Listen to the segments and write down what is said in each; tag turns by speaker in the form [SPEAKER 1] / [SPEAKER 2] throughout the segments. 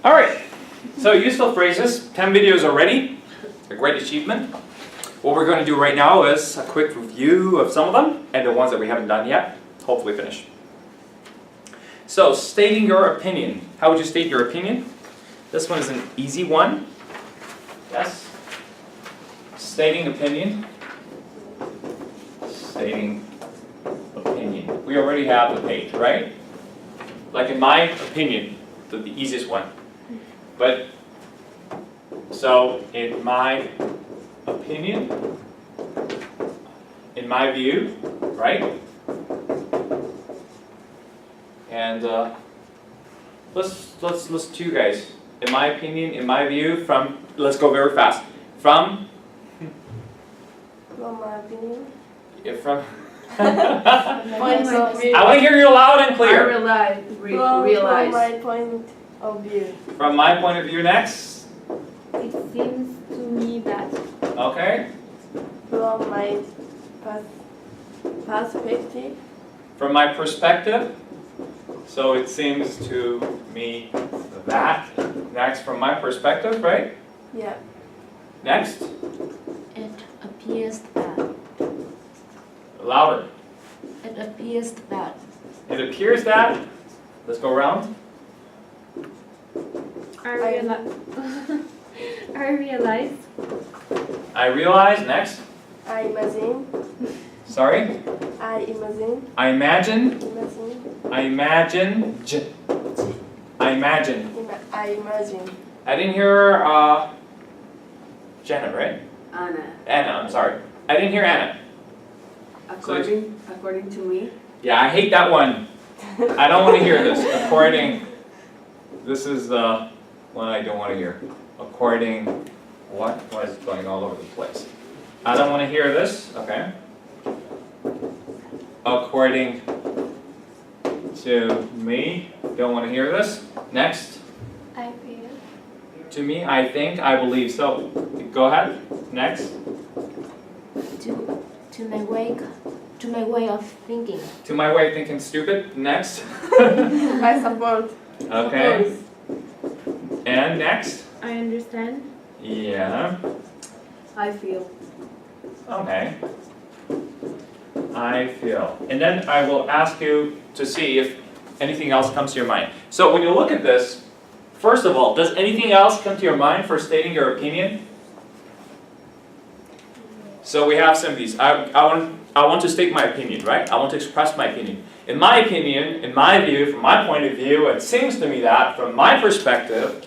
[SPEAKER 1] All right, so useful phrases, 10 videos already, a great achievement. What we're going to do right now is a quick review of some of them, and the ones that we haven't done yet, hopefully finish. So, stating your opinion. How would you state your opinion? This one is an easy one. Yes? Stating opinion. Stating opinion. We already have the page, right? Like in my opinion, the easiest one. But, so in my opinion, in my view, right? And let's listen to you guys. In my opinion, in my view, from, let's go very fast. From
[SPEAKER 2] my opinion.
[SPEAKER 1] Yeah, from
[SPEAKER 2] Point of view.
[SPEAKER 1] I want to hear you loud and clear.
[SPEAKER 2] From my point of view.
[SPEAKER 1] From my point of view, next.
[SPEAKER 3] It seems to me that.
[SPEAKER 1] Okay.
[SPEAKER 2] From my perspective.
[SPEAKER 1] From my perspective. So it seems to me that. Next, from my perspective, right?
[SPEAKER 2] Yeah.
[SPEAKER 1] Next.
[SPEAKER 3] It appears that.
[SPEAKER 1] Louder.
[SPEAKER 3] It appears that.
[SPEAKER 1] It appears that. Let's go around.
[SPEAKER 3] I realize.
[SPEAKER 1] I realize. Next.
[SPEAKER 2] I imagine.
[SPEAKER 1] Sorry.
[SPEAKER 2] I imagine.
[SPEAKER 1] I imagine.
[SPEAKER 2] Imagine.
[SPEAKER 1] I imagine. I imagine.
[SPEAKER 2] I imagine.
[SPEAKER 1] I didn't hear Jenna, right?
[SPEAKER 4] Anna.
[SPEAKER 1] Anna, I'm sorry. I didn't hear Anna.
[SPEAKER 4] According to me.
[SPEAKER 1] Yeah, I hate that one. I don't want to hear this. According. This is the one I don't want to hear. According. What? Why is it going all over the place? I don't want to hear this. Okay. According to me. Don't want to hear this. Next.
[SPEAKER 3] I feel.
[SPEAKER 1] To me, I think, I believe. So, go ahead. Next.
[SPEAKER 3] To my way of thinking.
[SPEAKER 1] To my way of thinking, stupid. Next.
[SPEAKER 2] I support.
[SPEAKER 1] Okay. And next.
[SPEAKER 3] I understand.
[SPEAKER 1] Yeah.
[SPEAKER 4] I feel.
[SPEAKER 1] Okay. I feel. And then I will ask you to see if anything else comes to your mind. So when you look at this, first of all, does anything else come to your mind for stating your opinion? So we have some of these. I want to state my opinion, right? I want to express my opinion. In my opinion, in my view, from my point of view, it seems to me that, from my perspective,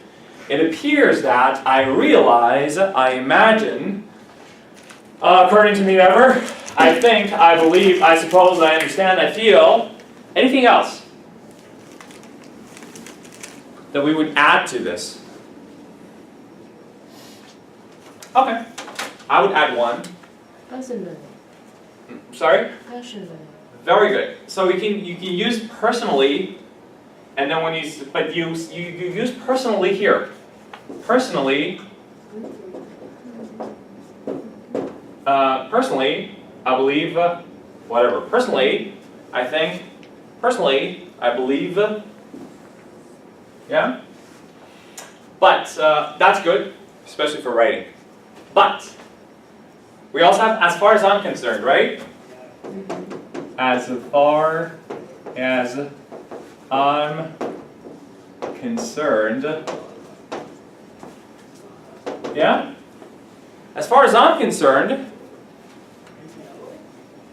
[SPEAKER 1] it appears that I realize, I imagine, according to me ever, I think, I believe, I suppose, I understand, I feel. Anything else that we would add to this? Okay. I would add one.
[SPEAKER 3] Personally.
[SPEAKER 1] Sorry?
[SPEAKER 3] Personally.
[SPEAKER 1] Very good. So you can use personally, and then when you use personally here. Personally. Personally, I believe. Whatever. Personally, I think. Personally, I believe. Yeah. But that's good, especially for writing. But we also have, as far as I'm concerned, right? As far as I'm concerned, yeah? As far as I'm concerned,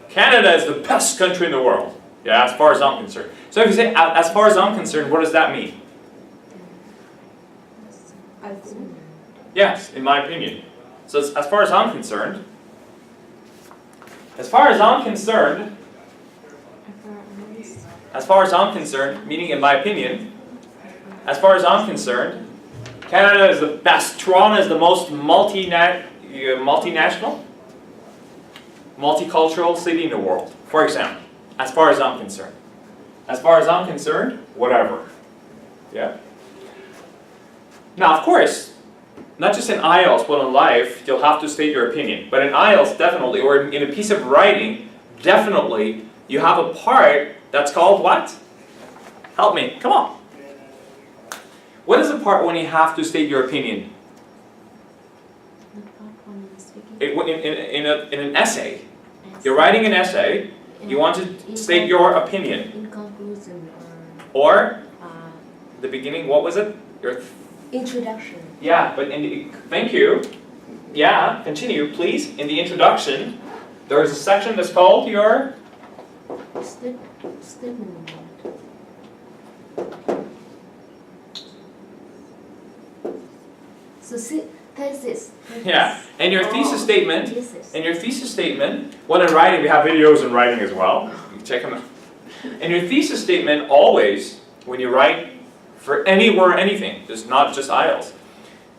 [SPEAKER 1] Canada is the best country in the world. Yeah, as far as I'm concerned. So if you say, as far as I'm concerned, what does that mean?
[SPEAKER 2] I think.
[SPEAKER 1] Yes, in my opinion. So it's, as far as I'm concerned, meaning in my opinion, as far as I'm concerned, Canada is the best. Toronto is the most multinational, multicultural city in the world, for example, as far as I'm concerned. As far as I'm concerned, whatever. Yeah? Now, of course, not just in IELTS, but in life, you'll have to state your opinion. But in IELTS, definitely, or in a piece of writing, definitely, you have a part that's called what? Help me, come on. What is the part when you have to state your opinion?
[SPEAKER 3] The part when you're speaking.
[SPEAKER 1] In an essay. You're writing an essay, you want to state your opinion.
[SPEAKER 3] In conclusion
[SPEAKER 1] Or,
[SPEAKER 3] uh,
[SPEAKER 1] the beginning, what was it? Your
[SPEAKER 3] introduction.
[SPEAKER 1] yeah, but thank you. Yeah, continue, please. In the introduction, there's a section that's called your...
[SPEAKER 3] Statement. So thesis.
[SPEAKER 1] Yeah, and your thesis statement,
[SPEAKER 3] Thesis.
[SPEAKER 1] and your thesis statement, well in writing, we have videos in writing as well. You can check them out. And your thesis statement always, when you write for anywhere, anything, just not just IELTS.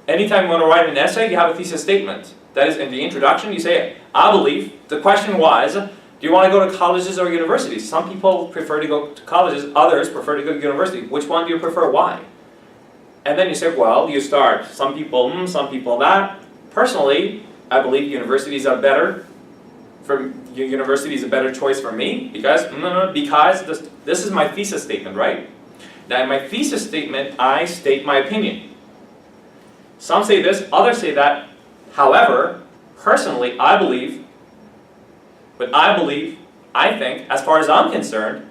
[SPEAKER 1] Anytime you want to write an essay, you have a thesis statement. That is in the introduction, you say, I believe, the question was, do you want to go to colleges or universities? Some people prefer to go to colleges, others prefer to go to university. Which one do you prefer, why? And then you say, well, you start, some people that. Personally, I believe universities are better. University is a better choice for me because this is my thesis statement, right? Now in my thesis statement, I state my opinion. Some say this, others say that. However, personally, I think, as far as I'm concerned,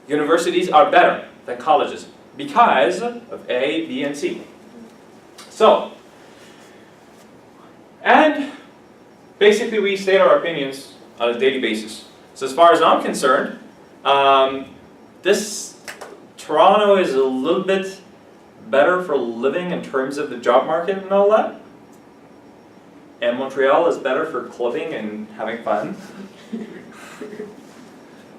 [SPEAKER 1] universities are better than colleges because of A, B, and C. So, and basically we state our opinions on a daily basis. So as far as I'm concerned, Toronto is a little bit better for living in terms of the job market and all that. And Montreal is better for clubbing and having fun.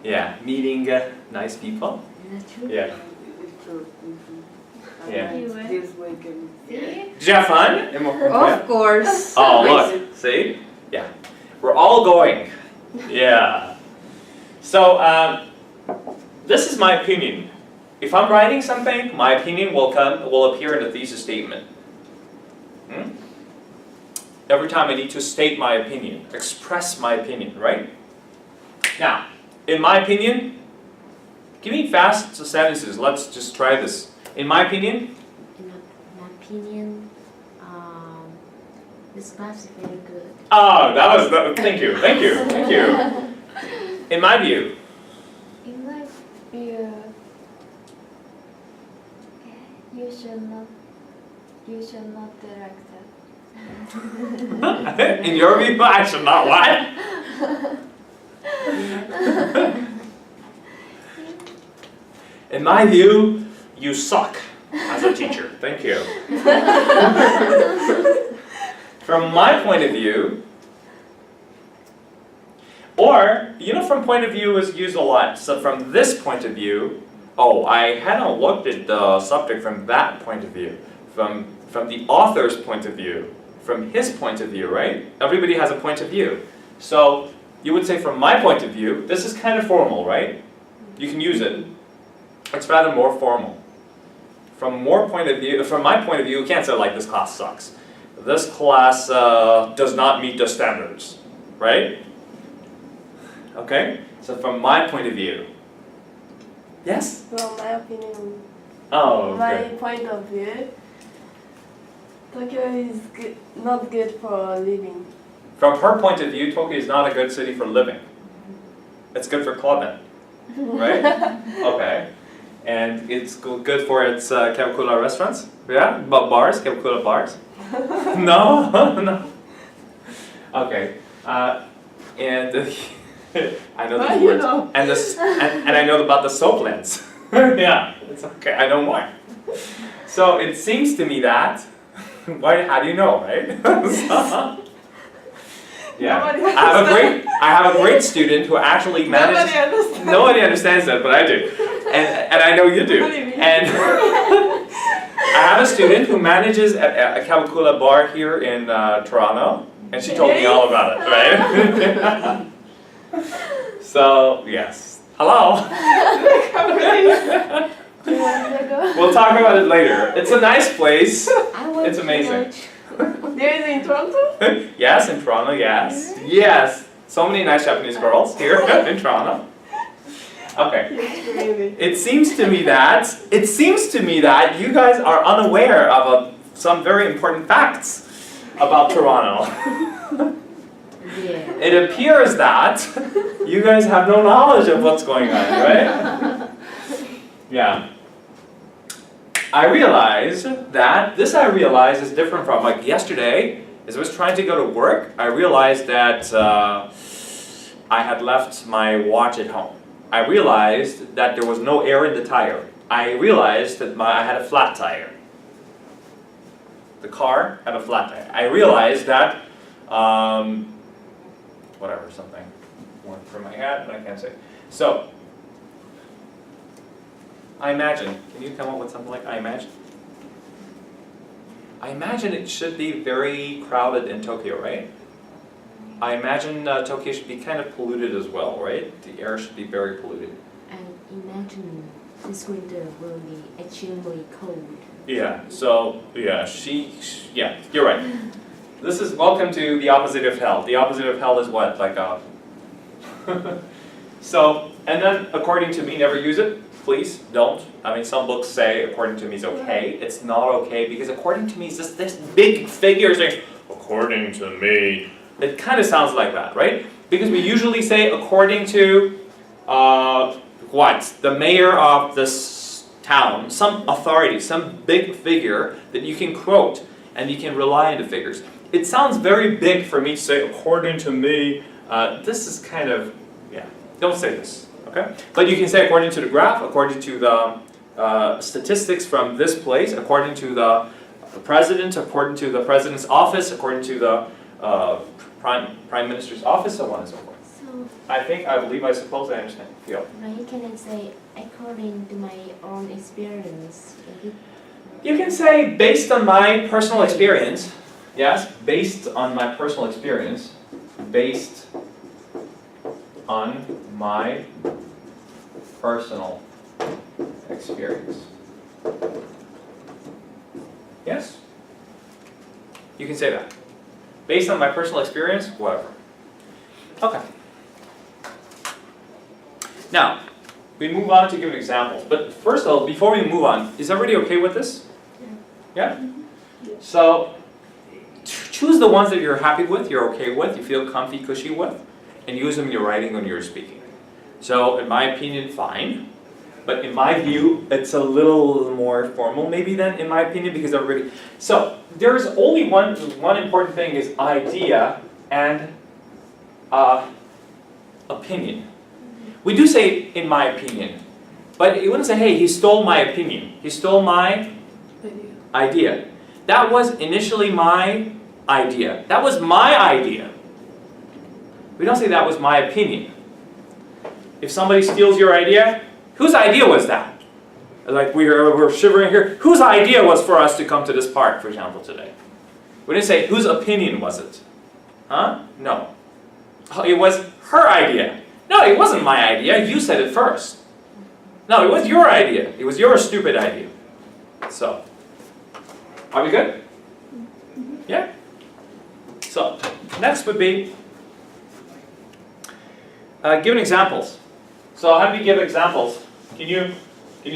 [SPEAKER 1] Yeah, meeting nice people.
[SPEAKER 3] Is that true?
[SPEAKER 1] Yeah.
[SPEAKER 4] It's true.
[SPEAKER 1] Yeah.
[SPEAKER 4] This weekend.
[SPEAKER 1] Did you have fun in Montreal?
[SPEAKER 4] Of course.
[SPEAKER 1] Oh, look, see? Yeah. We're all going. Yeah. So, this is my opinion. If I'm writing something, my opinion will appear in the thesis statement. Every time I need to state my opinion, express my opinion, right? Now, in my opinion, give me fast sentences. Let's just try this. In my opinion,
[SPEAKER 3] this class is very good.
[SPEAKER 1] oh, thank you. In my view,
[SPEAKER 2] In my view, you should not direct that.
[SPEAKER 1] in your view, I should not what? In my view, you suck as a teacher. Thank you. From my point of view, or, from point of view is used a lot. So from this point of view, oh, I hadn't looked at the subject from that point of view. From the author's point of view, from his point of view, right? Everybody has a point of view. So you would say from my point of view, this is kind of formal, right? You can use it. It's rather more formal. From my point of view, you can't say like this class sucks. This class does not meet the standards, right? Okay? So from my point of view. Yes?
[SPEAKER 2] From my opinion,
[SPEAKER 1] Oh,
[SPEAKER 2] my
[SPEAKER 1] okay.
[SPEAKER 2] point of view, Tokyo is not good for living.
[SPEAKER 1] From her point of view, Tokyo is not a good city for living. It's good for clubbing, right? Okay. And it's good for its Kebukura restaurants? Yeah? Bars? Kebukura bars? No? No. Okay. And I know these words.
[SPEAKER 2] Know.
[SPEAKER 1] And I know about the soap lands. Yeah, it's okay. I know more. So it seems to me that how do you know, right? So, yeah. I have a great student who actually manages.
[SPEAKER 2] Nobody understands.
[SPEAKER 1] Nobody understands that, but I do. And I know you do.
[SPEAKER 2] What do you mean?
[SPEAKER 1] And I have a student who manages a Kebukura bar here in Toronto, and she told me all about it, right? So, yes. Hello. We'll talk about it later. It's a nice place. It's amazing.
[SPEAKER 2] There is in Toronto?
[SPEAKER 1] Yes, in Toronto, yes. Yes. So many nice Japanese girls here in Toronto. Okay.
[SPEAKER 2] Yes, really.
[SPEAKER 1] It seems to me that you guys are unaware of some very important facts about Toronto.
[SPEAKER 3] Yeah.
[SPEAKER 1] It appears that you guys have no knowledge of what's going on, right? Yeah. I realize is different from like yesterday, as I was trying to go to work, I realized that I had left my watch at home. I realized that there was no air in the tire. I realized that I had a flat tire. The car had a flat tire. I realized that, whatever, something went through my head, but I can't say. So, I imagine. Can you come up with something like I imagine? I imagine it should be very crowded in Tokyo, right? I imagine Tokyo should be kind of polluted as well, right? The air should be very polluted.
[SPEAKER 3] And imagine this winter will be extremely cold.
[SPEAKER 1] Yeah, so, yeah, yeah, you're right. This is, welcome to the opposite of hell. The opposite of hell is what? Like a... So, and then according to me, never use it. Please, don't. I mean, some books say according to me is okay. It's not okay because according to me is just this big figure saying, according to me. It kind of sounds like that, right? Because we usually say according to, what? The mayor of this town, some authority, some big figure that you can quote and you can rely on the figures. It sounds very big for me to say according to me. This is kind of, yeah, don't say this. Okay? But you can say according to the graph, according to the statistics from this place, according to the president, according to the president's office, according to the prime minister's office, so on and so forth.
[SPEAKER 3] So,
[SPEAKER 1] I believe, I suppose I understand. Feel.
[SPEAKER 3] right, can I say according to my own experience?
[SPEAKER 1] You can say based on my personal experience. Yes, based on my personal experience. Based on my personal experience. Yes? You can say that. Based on my personal experience, whatever. Okay. Now, we move on to give examples. But first of all, before we move on, is everybody okay with this? Yeah? So, choose the ones that you're happy with, you're okay with, you feel comfy, cushy with, and use them in your writing when you're speaking. So, in my opinion, fine. But in my view, it's a little more formal maybe than in my opinion because everybody... So, there's only one important thing is idea and opinion. We do say, in my opinion. But you wouldn't say, hey, he stole my opinion. He stole my idea. That was initially my idea. That was my idea. We don't say that was my opinion. If somebody steals your idea, whose idea was that? Like we're shivering here. Whose idea was for us to come to this park, for example, today? We didn't say whose opinion was it. Huh? No. Oh, it was her idea. No, it wasn't my idea. You said it first. No, it was your idea. It was your stupid idea. So, are we good? Yeah? So, next would be giving examples. So how do we give examples? Can you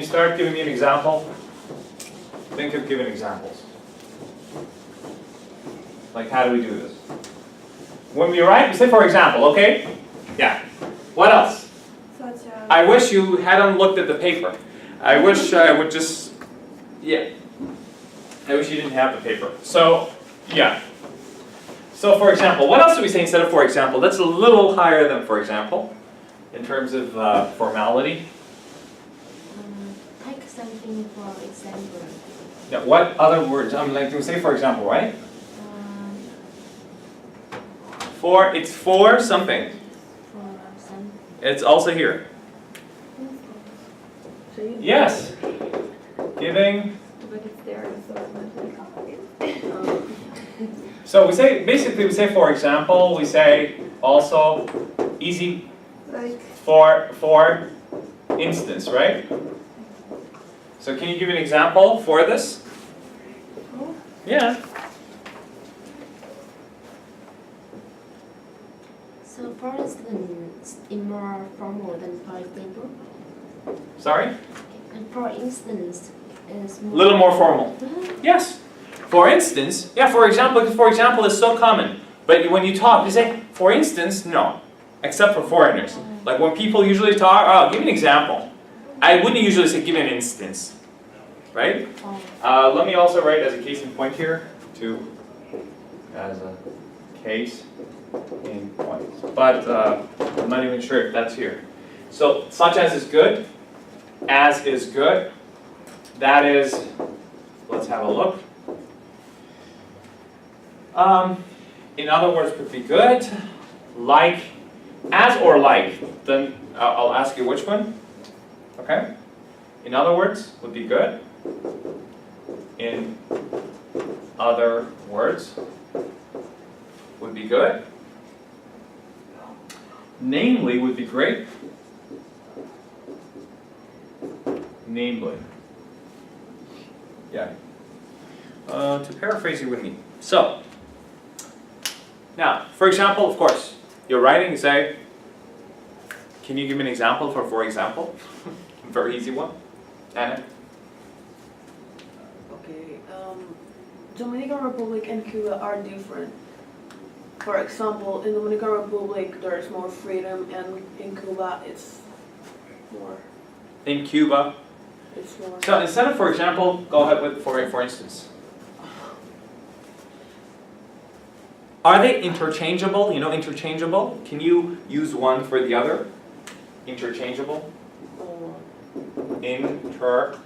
[SPEAKER 1] start giving me an example? Think of giving examples. Like how do we do this? When we write, we say for example, okay? Yeah. What else?
[SPEAKER 2] Such as...
[SPEAKER 1] I wish you hadn't looked at the paper. I wish I would just, yeah. I wish you didn't have the paper. So, yeah. So for example, what else do we say instead of for example? That's a little higher than for example, in terms of formality.
[SPEAKER 3] Take something for example.
[SPEAKER 1] Yeah, what other words? Like we say for example, right? For, it's for something.
[SPEAKER 3] For something.
[SPEAKER 1] It's also here. Yes. Giving.
[SPEAKER 2] But it's there, so it's
[SPEAKER 1] So we say, basically we say for example, we say also easy
[SPEAKER 2] like...
[SPEAKER 1] for instance, right? So can you give an example for this?
[SPEAKER 2] Oh.
[SPEAKER 1] Yeah.
[SPEAKER 3] So for instance, in more formal than for example.
[SPEAKER 1] Sorry?
[SPEAKER 3] And for instance, is
[SPEAKER 1] A little more formal.
[SPEAKER 3] Mhm.
[SPEAKER 1] Yes. For instance, yeah, for example is so common. But when you talk, you say, for instance, no. Except for foreigners. Like when people usually talk, oh, give me an example. I wouldn't usually say, give me an instance. Right? Let me also write as a case in point here, as a case in point. But I'm not even sure if that's here. So, such as is good, as is good, that is, let's have a look. In other words, would be good, like, as or like, then I'll ask you which one, okay? In other words, would be good. In other words, would be good. Namely would be great. Namely. Yeah. To paraphrase you with me. So, now, for example, of course, you're writing, you say, can you give me an example for example? Very easy one. Anna?
[SPEAKER 4] Okay. Dominican Republic and Cuba are different. For example, in Dominican Republic there's more freedom, and in Cuba it's more.
[SPEAKER 1] In Cuba.
[SPEAKER 4] It's more.
[SPEAKER 1] So instead of for example, go ahead with for instance. Are they interchangeable? You know interchangeable? Can you use one for the other? Interchangeable? Interchangeable.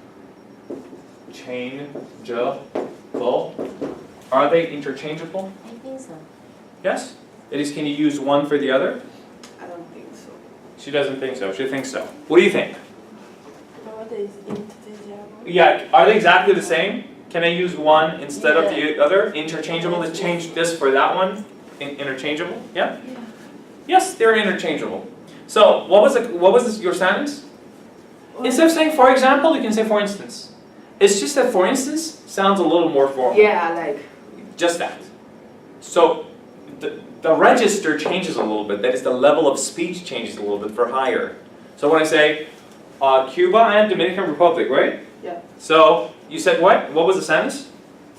[SPEAKER 1] Are they interchangeable?
[SPEAKER 3] I think so.
[SPEAKER 1] Yes? It is, can you use one for the other?
[SPEAKER 4] I don't think so.
[SPEAKER 1] She doesn't think so. She thinks so. What do you think?
[SPEAKER 2] What is interchangeable?
[SPEAKER 1] Yeah, are they exactly the same? Can I use one instead of the other? Interchangeable, let's change this for that one. Interchangeable? Yeah?
[SPEAKER 2] Yeah.
[SPEAKER 1] Yes, they're interchangeable. So, what was your sentence? Instead of saying for example, you can say for instance. It's just that for instance sounds a little more formal.
[SPEAKER 4] Yeah, like.
[SPEAKER 1] Just that. So, the register changes a little bit. That is, the level of speech changes a little bit for higher. So when I say Cuba and Dominican Republic, right?
[SPEAKER 4] Yeah.
[SPEAKER 1] So, you said what? What was the sentence?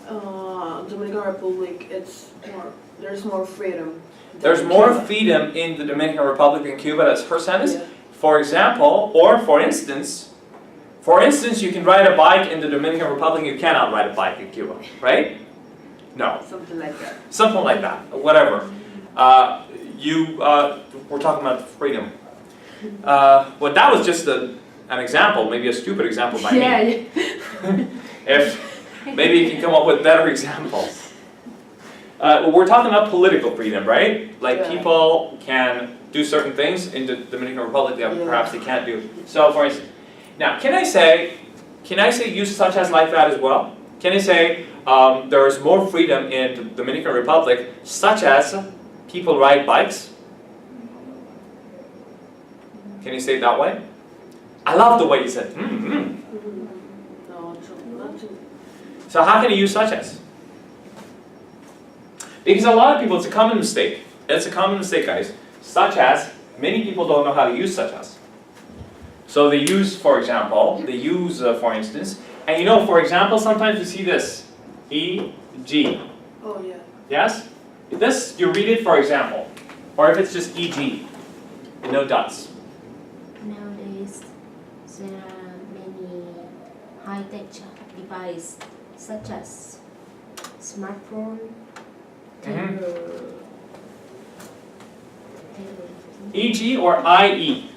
[SPEAKER 4] Dominican Republic, it's more. There's more freedom.
[SPEAKER 1] There's more freedom in the Dominican Republic than Cuba. That's her sentence.
[SPEAKER 4] Yeah.
[SPEAKER 1] For example, or for instance, you can ride a bike in the Dominican Republic. You cannot ride a bike in Cuba, right? No.
[SPEAKER 4] Something like that.
[SPEAKER 1] Something like that. Whatever. We're talking about freedom. Well, that was just an example, maybe a stupid example by me. If maybe you can come up with better examples. We're talking about political freedom, right? Like
[SPEAKER 4] Yeah.
[SPEAKER 1] people can do certain things in the Dominican Republic that perhaps they can't do. So, for instance, now can I say use such as like that as well? Can I say there is more freedom in the Dominican Republic, such as people ride bikes? Can you say it that way? I love the way you said.
[SPEAKER 4] No, not too.
[SPEAKER 1] So how can you use such as? Because a lot of people, it's a common mistake. It's a common mistake, guys. Such as, many people don't know how to use such as. So they use, for example, they use, for instance, and you know, for example, sometimes you see this, E.g.
[SPEAKER 4] Oh yeah.
[SPEAKER 1] Yes? This, you read it, for example. Or if it's just E.g. and no dots.
[SPEAKER 3] Nowadays, there are many high-tech devices such as smartphone, tablet.
[SPEAKER 1] E.g. or I.e.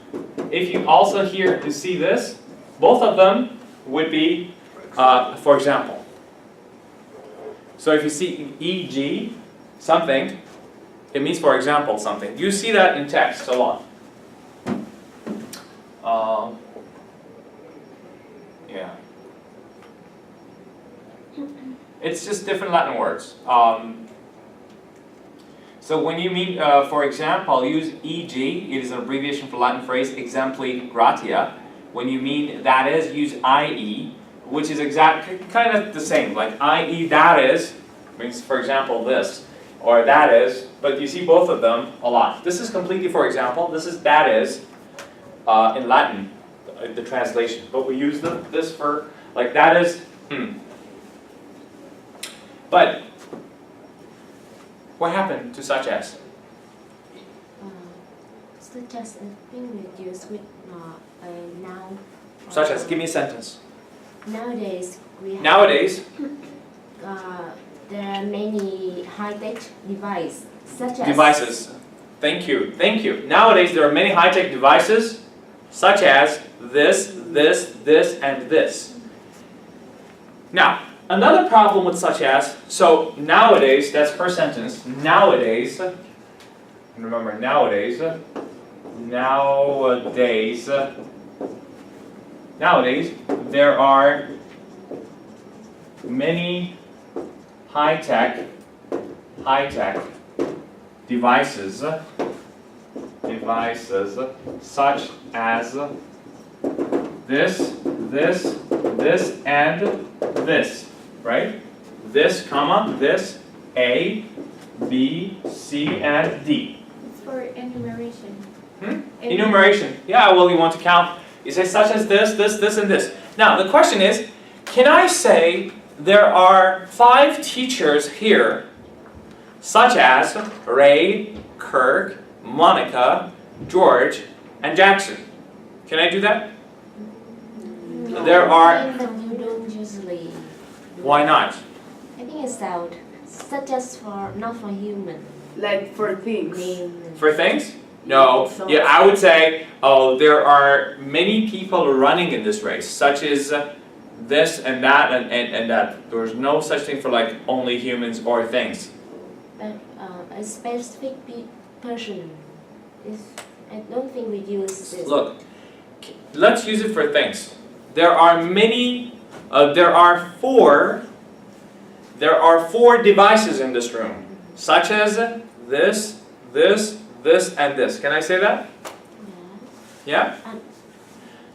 [SPEAKER 1] If you also see this, both of them would be, for example. So if you see E.g. something, it means for example something. You see that in text a lot. Yeah. It's just different Latin words. So when you mean, for example, use e.g., it is an abbreviation for Latin phrase exempli gratia. When you mean that is, use i.e., which is kind of the same. Like i.e. that is, means for example this, or that is, but you see both of them a lot. This is completely for example, this is that is in Latin. the translation, but we use this for, like, that is, But, what happened to such as?
[SPEAKER 3] Such as I think we use with now.
[SPEAKER 1] Such as, give me a sentence.
[SPEAKER 3] Nowadays we have.
[SPEAKER 1] Nowadays,
[SPEAKER 3] There are many high-tech devices, such as
[SPEAKER 1] devices. Thank you, thank you. Nowadays, there are many high-tech devices, such as this, and this. Now, another problem with such as, so nowadays, that's per sentence, nowadays, remember nowadays, there are many high-tech devices such as this, and this, right? This, comma, this, A, B, C, and D.
[SPEAKER 5] It's for enumeration.
[SPEAKER 1] Enumeration. Yeah, well, you want to count. You say such as this, and this. Now, the question is, can I say there are 5 teachers here, such as Ray, Kirk, Monica, George, and Jackson? Can I do that?
[SPEAKER 3] No,
[SPEAKER 1] There are.
[SPEAKER 3] I think that you don't usually.
[SPEAKER 1] Why not?
[SPEAKER 3] I think it's out. Such as for not for human.
[SPEAKER 4] Like for things.
[SPEAKER 3] Name.
[SPEAKER 1] For things? No.
[SPEAKER 3] So-
[SPEAKER 1] Yeah, I would say, oh, there are many people running in this race, such as this and that and that. There's no such thing for like only humans or things.
[SPEAKER 3] But a specific person is. I don't think we use this.
[SPEAKER 1] Look, let's use it for things. There are many. There are four devices in this room, such as this, and this. Can I say that?
[SPEAKER 3] Yeah.
[SPEAKER 1] Yeah?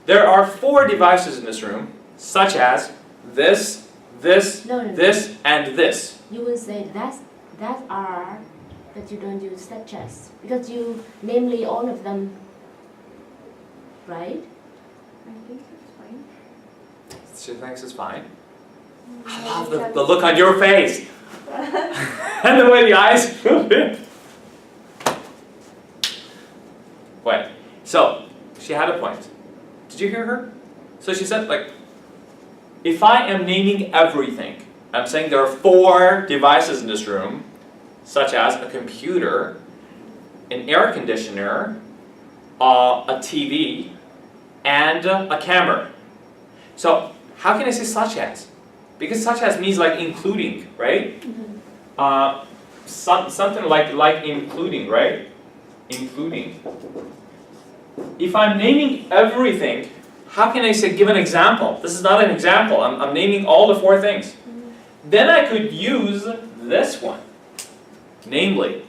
[SPEAKER 1] There are 4 devices in this room, such as this,
[SPEAKER 3] No.
[SPEAKER 1] this, and this.
[SPEAKER 3] You will say that are, but you don't use such as because you namely all of them, right?
[SPEAKER 5] I think it's fine.
[SPEAKER 1] She thinks it's fine. I love the look on your face. And the way the eyes move in. Wait. So, she had a point. Did you hear her? So she said, like, if I am naming everything, I'm saying there are 4 devices in this room, such as a computer, an air conditioner, a TV, and a camera. So, how can I say such as? Because such as means like including, right? Something like including, right? Including. If I'm naming everything, how can I say give an example? This is not an example. I'm naming all the 4 things. Then I could use this one, namely.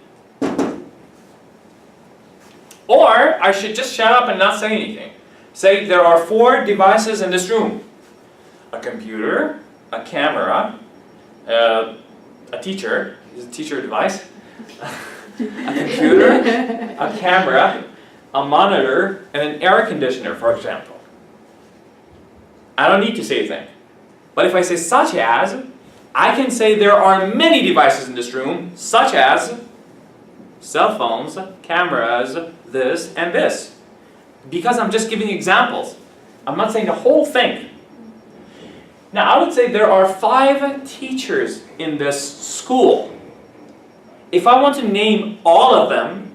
[SPEAKER 1] Or I should just shut up and not say anything. Say there are 4 devices in this room. A computer, a camera, a teacher, is a teacher device, a computer, a camera, a monitor, and an air conditioner, for example. I don't need to say a thing. But if I say such as, I can say there are many devices in this room, such as cell phones, cameras, this, and this. Because I'm just giving examples. I'm not saying the whole thing. Now, I would say there are 5 teachers in this school. If I want to name all of them,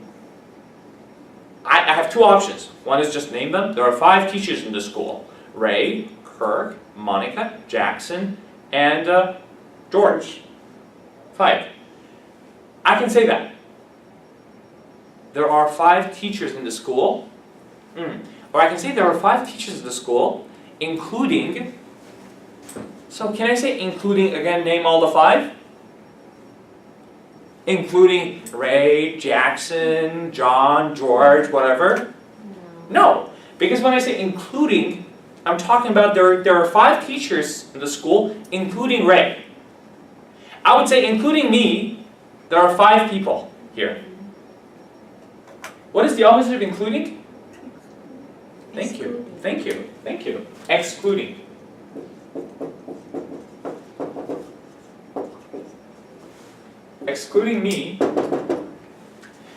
[SPEAKER 1] I have 2 options. One is just name them. There are 5 teachers in this school. Ray, Kirk, Monica, Jackson, and George. 5. I can say that. There are 5 teachers in the school. Or I can say there are 5 teachers in the school, including. So can I say including, again, name all the 5? Including Ray, Jackson, John, George, whatever? No. Because when I say including, I'm talking about there are 5 teachers in the school, including Ray. I would say including me, there are 5 people here. What is the opposite of including? Thank you. Thank you. Thank you. Excluding. Excluding me.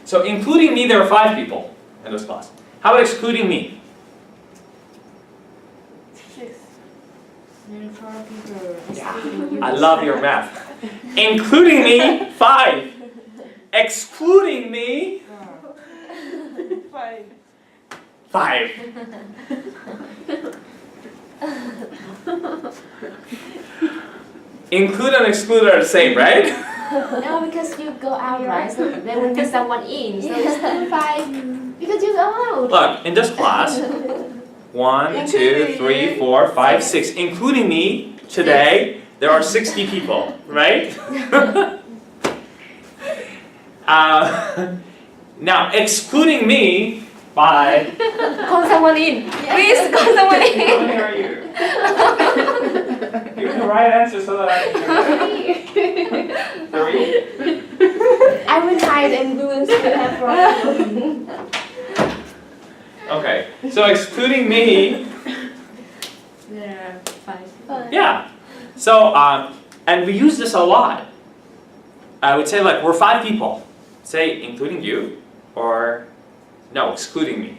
[SPEAKER 1] So including me, there are 5 people in this class. How about excluding me?
[SPEAKER 2] 6.
[SPEAKER 3] There are 4 people.
[SPEAKER 1] Yeah,
[SPEAKER 3] excluding you.
[SPEAKER 1] I love your math. Including me, 5. Excluding me,
[SPEAKER 2] 5.
[SPEAKER 1] 5. Include and exclude are the same, right?
[SPEAKER 3] No, because you go out, right? So there will be someone in. So it's still 5 because you go out.
[SPEAKER 1] Look, in this class, 1, 2, 3, 4, 5, 6, including me, today, there are 60 people, right? Now, excluding me by...
[SPEAKER 3] Call someone in. Please call someone
[SPEAKER 1] How
[SPEAKER 3] in.
[SPEAKER 1] many are you? Give me the right answer so that I can... 3?
[SPEAKER 3] I will hide and we will still have problem.
[SPEAKER 1] Okay, so excluding me,
[SPEAKER 3] There are 5.
[SPEAKER 1] yeah. So, and we use this a lot. I would say like, we're 5 people. Say, including you, or no, excluding me.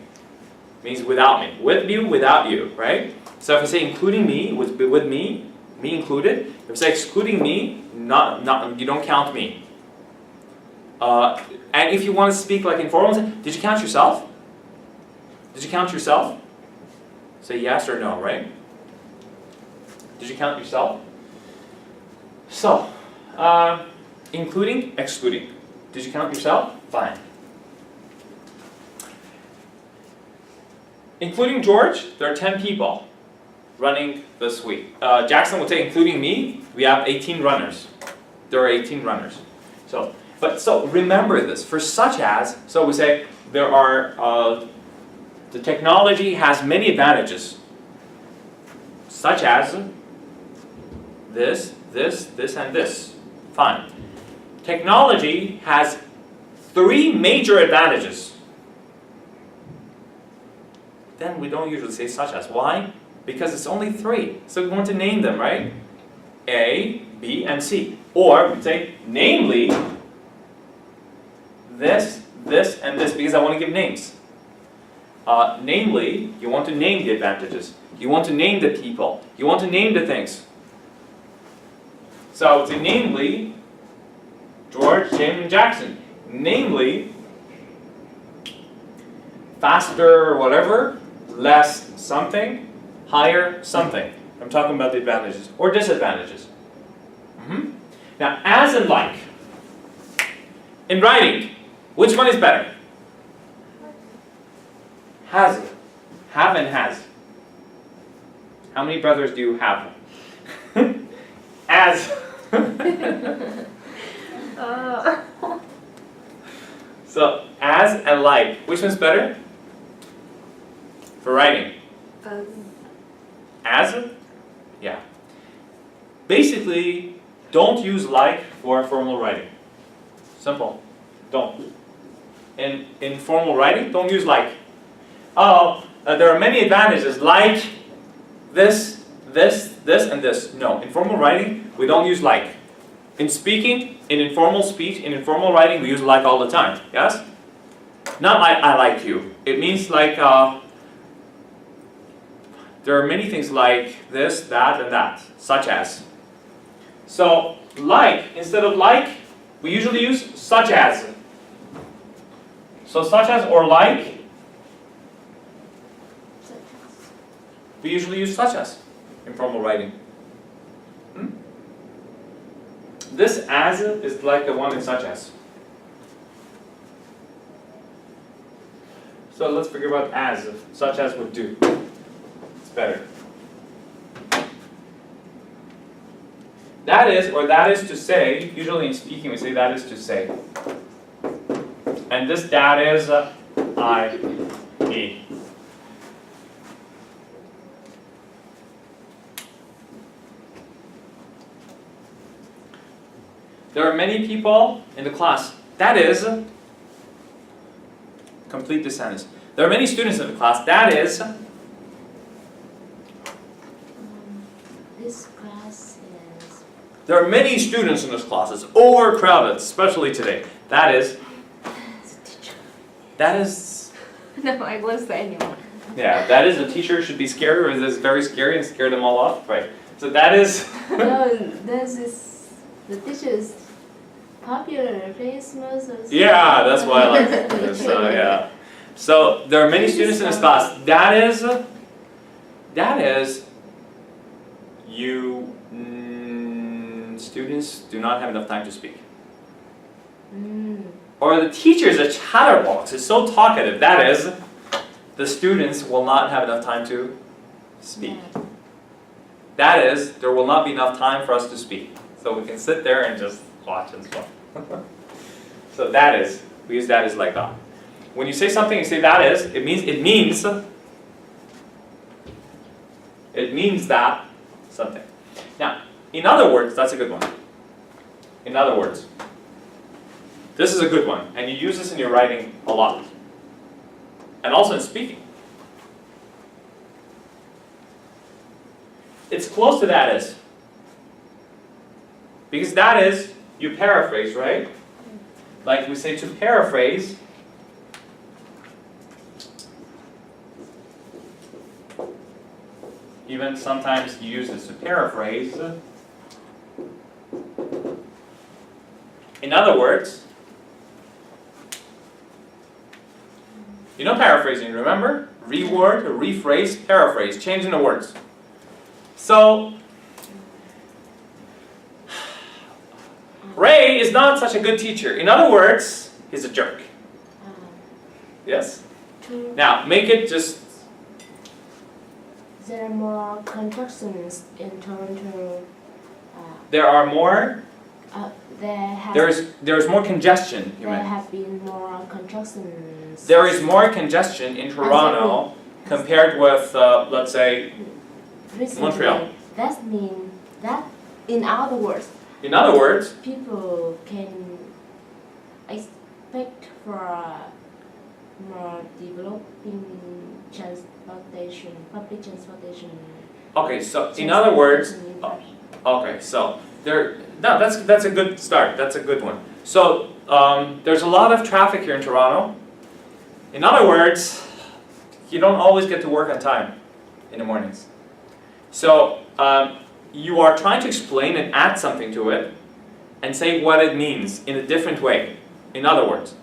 [SPEAKER 1] Means without me. With you, without you, right? So if I say including me, with me included. If I say excluding me, not you don't count me. And if you want to speak like informal, did you count yourself? Did you count yourself? Say yes or no, right? Did you count yourself? So, including, excluding. Did you count yourself? Fine. Including George, there are 10 people running this week. Jackson would say, including me, we have 18 runners. There are 18 runners. So remember this. For such as, so we say there are, the technology has many advantages. Such as this, and this. Fine. Technology has 3 major advantages. Then we don't usually say such as. Why? Because it's only 3. So we want to name them, right? A, B, and C. Or we say, namely, this, and this, because I want to give names. Namely, you want to name the advantages. You want to name the people. You want to name the things. So I would say, namely, George, James, and Jackson. Namely, faster whatever, less something, higher something. I'm talking about the advantages or disadvantages. Now, as and like. In writing, which one is better? Has. Have and has. How many brothers do you have? As. So, as and like. Which one's better? For writing. As? Yeah. Basically, don't use like for formal writing. Simple. Don't. In formal writing, don't use like. There are many advantages, like this, and this. No, in formal writing, we don't use like. In speaking, in informal speech, in informal writing, we use like all the time. Yes? Not like I like you. It means like there are many things like this, that, and that, such as. So like, instead of like, we usually use such as. So such as or like, we usually use such as in formal writing. This as is like the one in such as. So let's forget about as. Such as would do. It's better. That is, or that is to say, usually in speaking we say that is to say. And this that is I, E. There are many people in the class. That is, complete the sentence. There are many students in the class. That is, there are many students in this class. It's overcrowded, especially today. That is,
[SPEAKER 5] No, I won't say anymore.
[SPEAKER 1] yeah, that is, the teacher should be scared, or is this very scary and scare them all off? Right. So that is,
[SPEAKER 3] No, this is the teacher's popular, famous.
[SPEAKER 1] yeah, that's why I like it. So, yeah. So there are many students in this class. That is, students do not have enough time to speak. Or the teacher is a chatterbox, is so talkative. That is, the students will not have enough time to speak. That is, there will not be enough time for us to speak. So we can sit there and just watch and stuff. So that is, we use that as like that. When you say something, you say that is, it means that something. Now, in other words, that's a good one. In other words, this is a good one, and you use this in your writing a lot. And also in speaking. It's close to that is. Because that is, you paraphrase, right? Like we say to paraphrase. Even sometimes you use this to paraphrase. In other words, you know paraphrasing, remember? Reword, rephrase, paraphrase, changing the words. So, Ray is not such a good teacher. In other words, he's a jerk. Yes? Now, make it just...
[SPEAKER 3] There are more contractions in Toronto.
[SPEAKER 1] There are more... There's more congestion, you
[SPEAKER 3] There
[SPEAKER 1] meant.
[SPEAKER 3] have been more contractions.
[SPEAKER 1] There is more congestion in Toronto compared with, let's say,
[SPEAKER 3] recently.
[SPEAKER 1] Montreal.
[SPEAKER 3] That means that, in other words, people can expect for more developing transportation, public transportation.
[SPEAKER 1] Okay, so in other words, okay, so that's a good start. That's a good one. So there's a lot of traffic here in Toronto. In other words, you don't always get to work on time in the mornings. So you are trying to explain and add something to it and say what it means in a different way. In other words,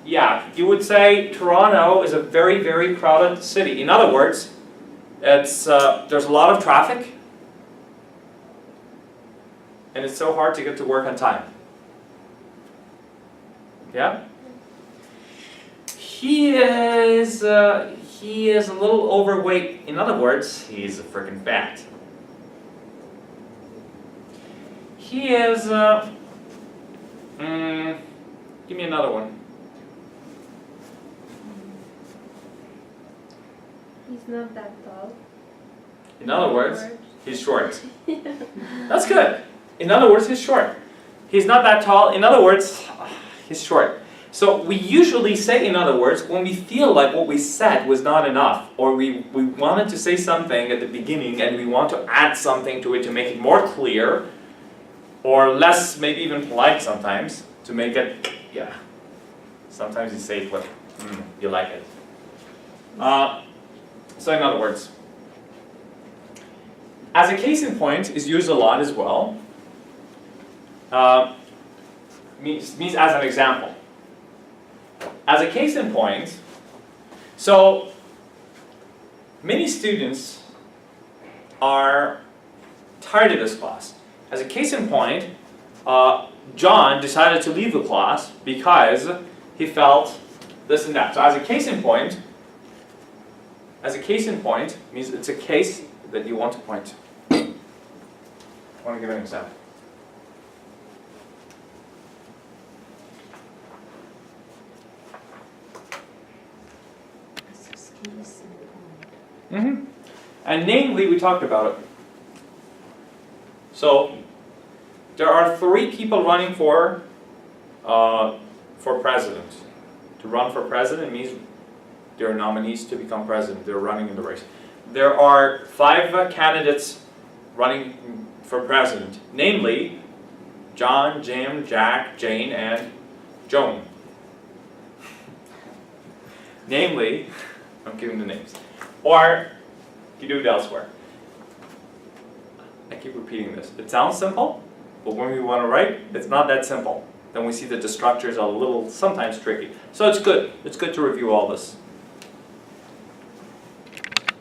[SPEAKER 1] yeah, you would say Toronto is a very, very crowded city. In other words, there's a lot of traffic and it's so hard to get to work on time. Yeah? He is a little overweight. In other words, he's a freaking fat. He is, give me another one.
[SPEAKER 5] He's not that tall.
[SPEAKER 1] In other words, he's short. That's good. In other words, he's short. He's not that tall. In other words, he's short. So we usually say in other words when we feel like what we said was not enough, or we wanted to say something at the beginning and we want to add something to it to make it more clear, or less, maybe even polite sometimes, to make it, yeah. Sometimes you say it with, you like it. So in other words, as a case in point is used a lot as well. Means as an example. As a case in point, so many students are tired of this class. As a case in point, John decided to leave the class because he felt this and that. So as a case in point means it's a case that you want to point to. I want to give an example. And namely, we talked about it. So there are 3 people running for president. To run for president means they're nominees to become president. They're running in the race. There are 5 candidates running for president, namely John, Jim, Jack, Jane, and Joan. Namely, I'm giving the names. Or you do it elsewhere. I keep repeating this. It sounds simple, but when we want to write, it's not that simple. Then we see that the structures are a little, sometimes tricky. So it's good. It's good to review all this.